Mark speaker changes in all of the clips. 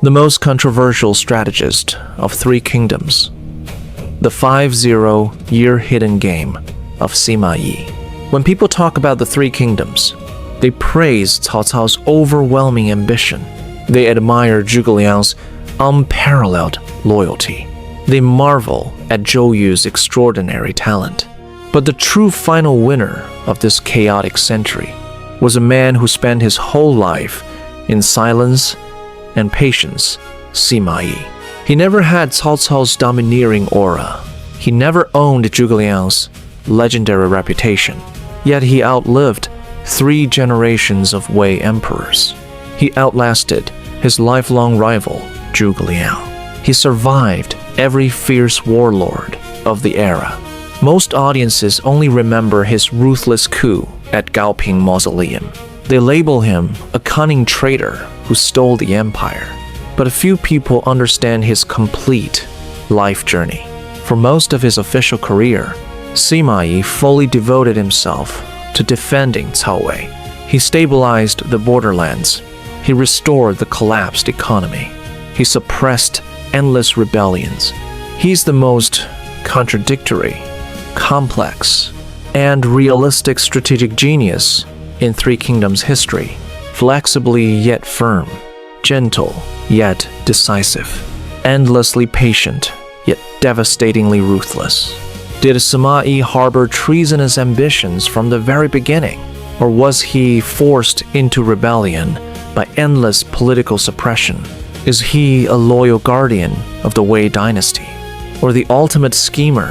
Speaker 1: the most controversial strategist of three kingdoms, the 50-year hidden game of Sima Yi. When people talk about the three kingdoms, they praise Cao Cao's overwhelming ambition. They admire Zhuge Liang's unparalleled loyalty. They marvel at Zhou Yu's extraordinary talent. But the true final winner of this chaotic century was a man who spent his whole life in silence and patience, Sima Yi. He never had Cao Cao's domineering aura. He never owned Zhuge Liang's legendary reputation. Yet he outlived 3 generations of Wei emperors. He outlasted his lifelong rival, Zhuge Liang. He survived every fierce warlord of the era. Most audiences only remember his ruthless coup at Gaoping Mausoleum. They label him a cunning traitor who stole the empire. But a few people understand his complete life journey. For most of his official career, Sima Yi fully devoted himself to defending Cao Wei. He stabilized the borderlands. He restored the collapsed economy. He suppressed endless rebellions. He's the most contradictory, complex, and realistic strategic genius in Three Kingdoms history, flexibly yet firm, gentle yet decisive, endlessly patient yet devastatingly ruthless. Did Sima Yi harbor treasonous ambitions from the very beginning, or was he forced into rebellion by endless political suppression? Is he a loyal guardian of the Wei dynasty, or the ultimate schemer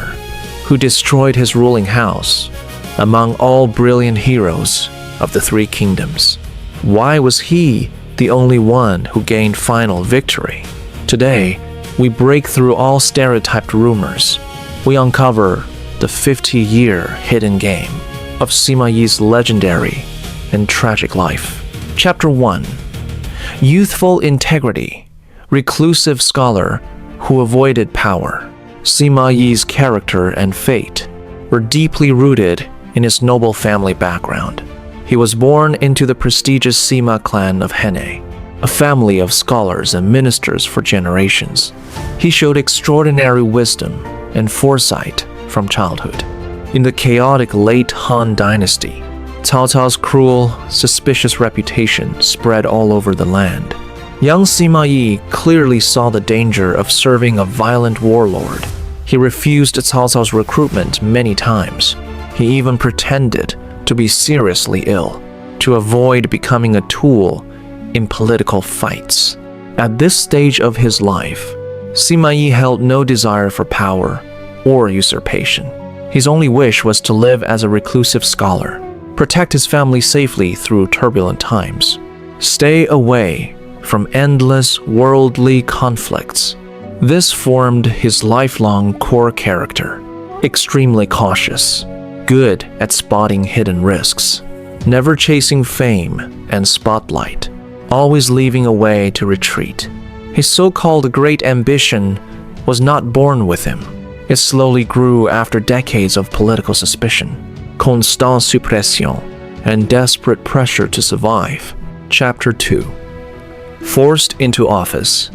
Speaker 1: who destroyed his ruling house? Among all brilliant heroes of the Three Kingdoms, why was he the only one who gained final victory? Today, we break through all stereotyped rumors. We uncover the 50-year hidden game of Sima Yi's legendary and tragic life. Chapter 1. Youthful integrity, reclusive scholar who avoided power. Sima Yi's character and fate were deeply rooted in his noble family background. He was born into the prestigious Sima clan of Henne, a family of scholars and ministers for generations. He showed extraordinary wisdom and foresight from childhood. In the chaotic late Han dynasty, Cao Cao's cruel, suspicious reputation spread all over the land. Young Sima Yi clearly saw the danger of serving a violent warlord. He refused Cao Cao's recruitment many times. He even pretended to be seriously ill to avoid becoming a tool in political fights. At this stage of his life, Sima Yi held no desire for power or usurpation. His only wish was to live as a reclusive scholar, protect his family safely through turbulent times, stay away from endless worldly conflicts. This formed his lifelong core character: extremely cautious, good at spotting hidden risks, never chasing fame and spotlight, always leaving a way to retreat. His so-called great ambition was not born with him. It slowly grew after decades of political suspicion, constant suppression, and desperate pressure to survive. Chapter 2. Forced into office.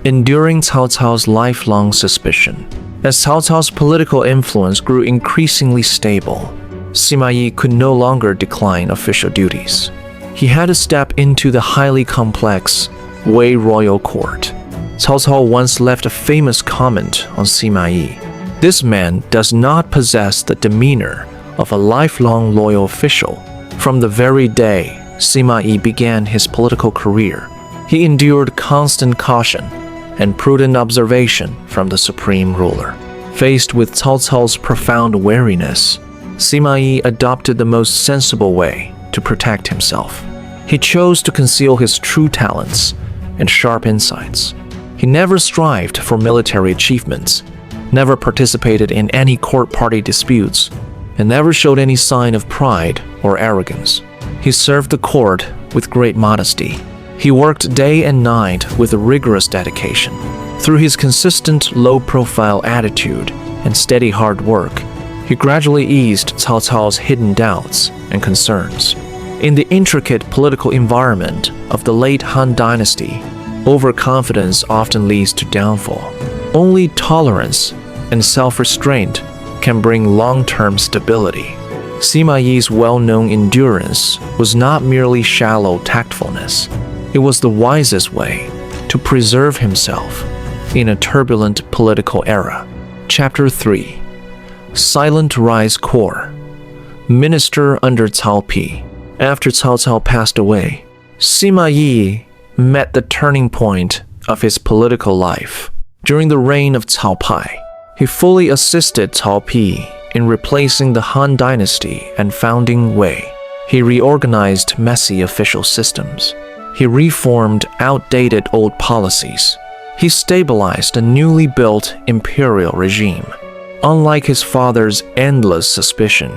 Speaker 1: Enduring Cao Cao's lifelong suspicion. As Cao Cao's political influence grew increasingly stable, Sima Yi could no longer decline official duties. He had to step into the highly complex Wei royal court. Cao Cao once left a famous comment on Sima Yi: "This man does not possess the demeanor of a lifelong loyal official." From the very day Sima Yi began his political career, he endured constant caution and prudent observation from the supreme ruler. Faced with Cao Cao's profound wariness, Sima Yi adopted the most sensible way to protect himself. He chose to conceal his true talents and sharp insights. He never strived for military achievements, never participated in any court party disputes, and never showed any sign of pride or arrogance. He served the court with great modesty. He worked day and night with rigorous dedication. Through his consistent low-profile attitude and steady hard work, he gradually eased Cao Cao's hidden doubts and concerns. In the intricate political environment of the late Han dynasty, Overconfidence often leads to downfall. Only tolerance and self-restraint can bring long-term stability. Sima Yi's well-known endurance was not merely shallow tactfulness. It was the wisest way to preserve himself in a turbulent political era. Chapter 3. Silent Rise Core. Minister under Cao Pi. After Cao Cao passed away, Sima Yi met the turning point of his political life. During the reign of Cao Pi, he fully assisted Cao Pi in replacing the Han Dynasty and founding Wei. He reorganized messy official systems. He reformed outdated old policies. He stabilized a newly built imperial regime. Unlike his father's endless suspicion,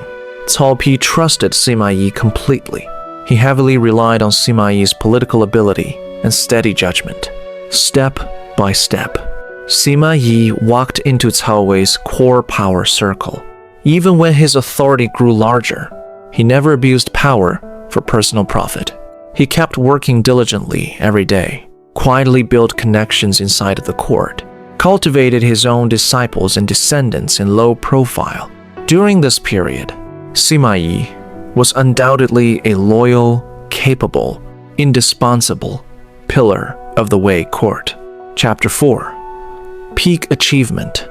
Speaker 1: Cao Pi trusted Sima Yi completely. He heavily relied on Sima Yi's political ability and steady judgment. Step by step, Sima Yi walked into Cao Wei's core power circle. Even when his authority grew larger, he never abused power for personal profit. He kept working diligently every day, quietly built connections inside of the court, cultivated his own disciples and descendants in low profile. During this period, Sima Yi was undoubtedly a loyal, capable, indispensable pillar of the Wei court. Chapter 4. Peak Achievement.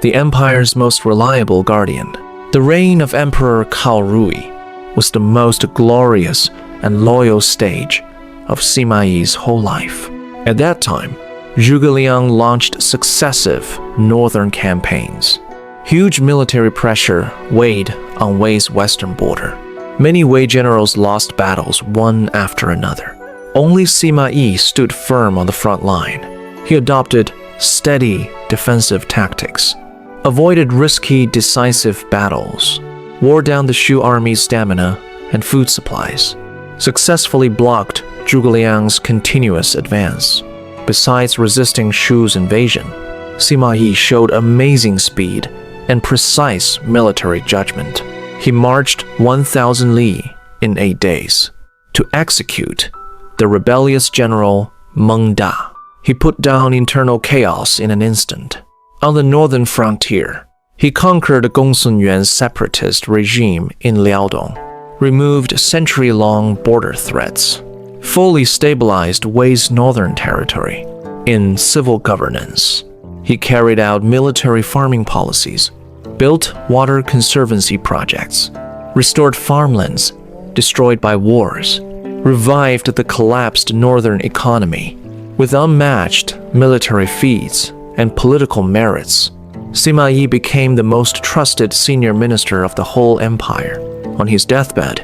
Speaker 1: The empire's most reliable guardian. The reign of Emperor Cao Rui was the most glorious and loyal stage of Sima Yi's whole life. At that time, Zhuge Liang launched successive northern campaigns. Huge military pressure weighed on Wei's western border. Many Wei generals lost battles one after another. Only Sima Yi stood firm on the front line. He adopted steady defensive tactics, avoided risky decisive battles, wore down the Shu army's stamina and food supplies, successfully blocked Zhuge Liang's continuous advance. Besides resisting Shu's invasion, Sima Yi showed amazing speed and precise military judgment. He marched 1,000 li in 8 days to execute the rebellious general Meng Da. He put down internal chaos in an instant. On the northern frontier, he conquered Gongsun Yuan's separatist regime in Liaodong, removed century-long border threats, fully stabilized Wei's northern territory. In civil governance, he carried out military farming policies, built water conservancy projects, restored farmlands destroyed by wars, revived the collapsed northern economy. With unmatched military feats and political merits, Sima Yi became the most trusted senior minister of the whole empire. On his deathbed,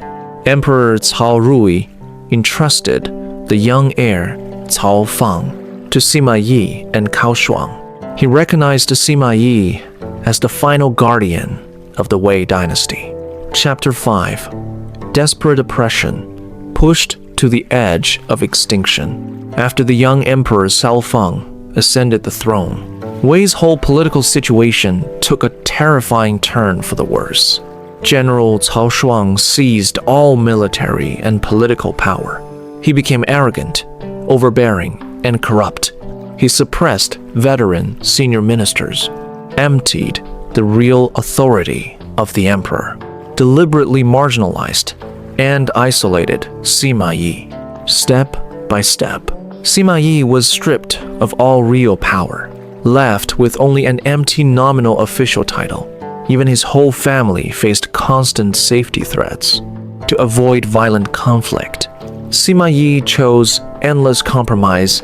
Speaker 1: Emperor Cao Rui entrusted the young heir Cao Fang to Sima Yi and Cao Shuang. He recognized Sima Yi as the final guardian of the Wei dynasty. Chapter 5. Desperate oppression pushed to the edge of extinction. After the young emperor Cao Fang ascended the throne, Wei's whole political situation took a terrifying turn for the worse. General Cao Shuang seized all military and political power. He became arrogant, overbearing, and corrupt. He suppressed veteran senior ministers, emptied the real authority of the emperor, deliberately marginalized and isolated Sima Yi. Step by step, Sima Yi was stripped of all real power, left with only an empty nominal official title. Even his whole family faced constant safety threats. To avoid violent conflict, Sima Yi chose endless compromise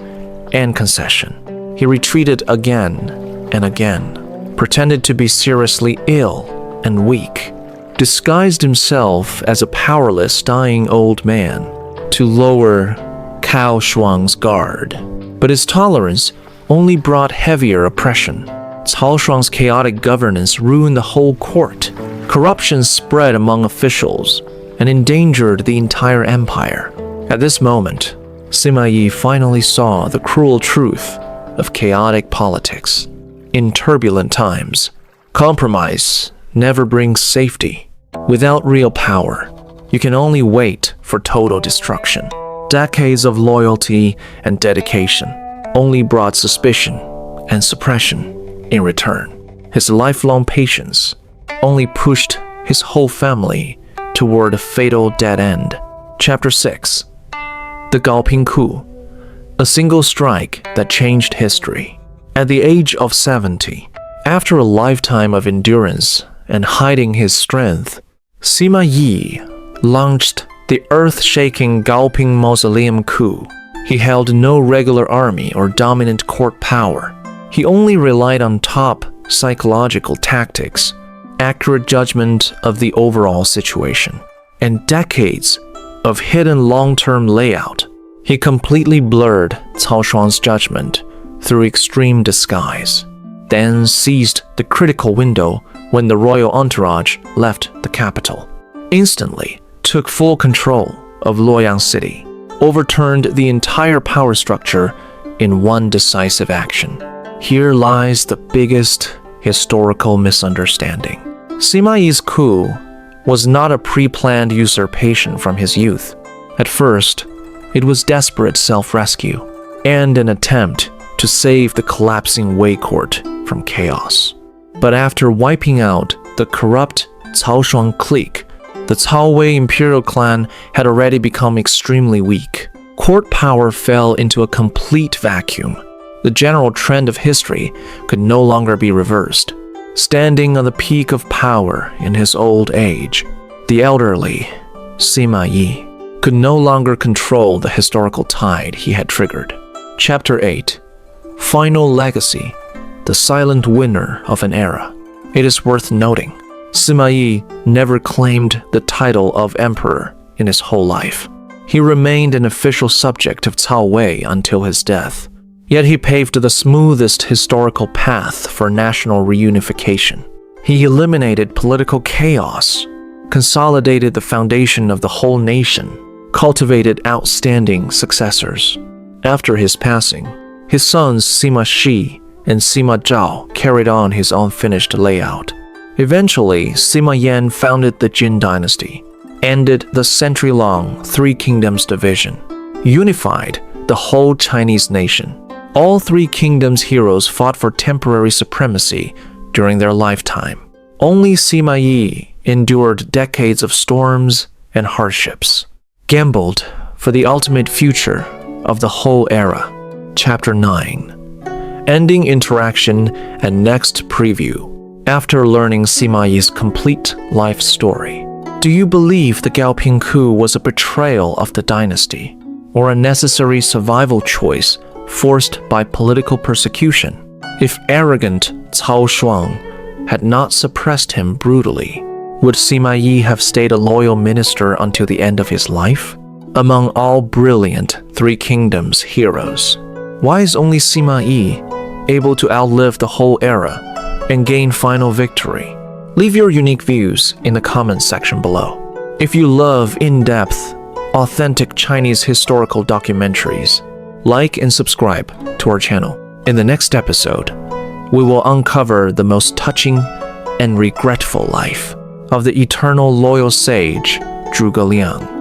Speaker 1: and concession. He retreated again and again, pretended to be seriously ill and weak, disguised himself as a powerless, dying old man to lower Cao Shuang's guard. But his tolerance only brought heavier oppression. Cao Shuang's chaotic governance ruined the whole court. Corruption spread among officials and endangered the entire empire. At this moment, Sima Yi finally saw the cruel truth of chaotic politics. In turbulent times, compromise never brings safety. Without real power, you can only wait for total destruction. Decades of loyalty and dedication only brought suspicion and suppression in return. His lifelong patience only pushed his whole family toward a fatal dead end. Chapter 6. The Gaoping Coup, a single strike that changed history. At the age of 70, after a lifetime of endurance and hiding his strength, Sima Yi launched the earth-shaking Gaoping Mausoleum coup. He held no regular army or dominant court power. He only relied on top psychological tactics, accurate judgment of the overall situation, and decades of hidden long-term layout. He completely blurred Cao Shuang's judgment through extreme disguise, then seized the critical window when the royal entourage left the capital. Instantly took full control of Luoyang City, overturned the entire power structure in one decisive action. Here lies the biggest historical misunderstanding. Sima Yi's coup was not a pre-planned usurpation from his youth. At first, it was desperate self-rescue and an attempt to save the collapsing Wei court from chaos. But after wiping out the corrupt Cao Shuang clique, the Cao Wei imperial clan had already become extremely weak. Court power fell into a complete vacuum. The general trend of history could no longer be reversed. Standing on the peak of power in his old age, the elderly Sima Yi could no longer control the historical tide he had triggered. Chapter 8. Final Legacy, the silent winner of an era. It is worth noting, Sima Yi never claimed the title of emperor in his whole life. He remained an official subject of Cao Wei until his death. Yet he paved the smoothest historical path for national reunification. He eliminated political chaos, consolidated the foundation of the whole nation, cultivated outstanding successors. After his passing, his sons Sima Shi and Sima Zhao carried on his unfinished layout. Eventually, Sima Yan founded the Jin dynasty, ended the century-long Three Kingdoms division, unified the whole Chinese nation. All three kingdoms' heroes fought for temporary supremacy during their lifetime. Only Sima Yi endured decades of storms and hardships, gambled for the ultimate future of the whole era. Chapter 9. Ending interaction and next preview. After learning Sima Yi's complete life story, do you believe the Gaoping Coup was a betrayal of the dynasty, or a necessary survival choice forced by political persecution? If arrogant Cao Shuang had not suppressed him brutally, would Sima Yi have stayed a loyal minister until the end of his life? Among all brilliant Three Kingdoms heroes, why is only Sima Yi able to outlive the whole era and gain final victory? Leave your unique views in the comments section below. If you love in-depth, authentic Chinese historical documentaries, like and subscribe to our channel. In the next episode, we will uncover the most touching and regretful life of the eternal loyal sage Zhuge Liang.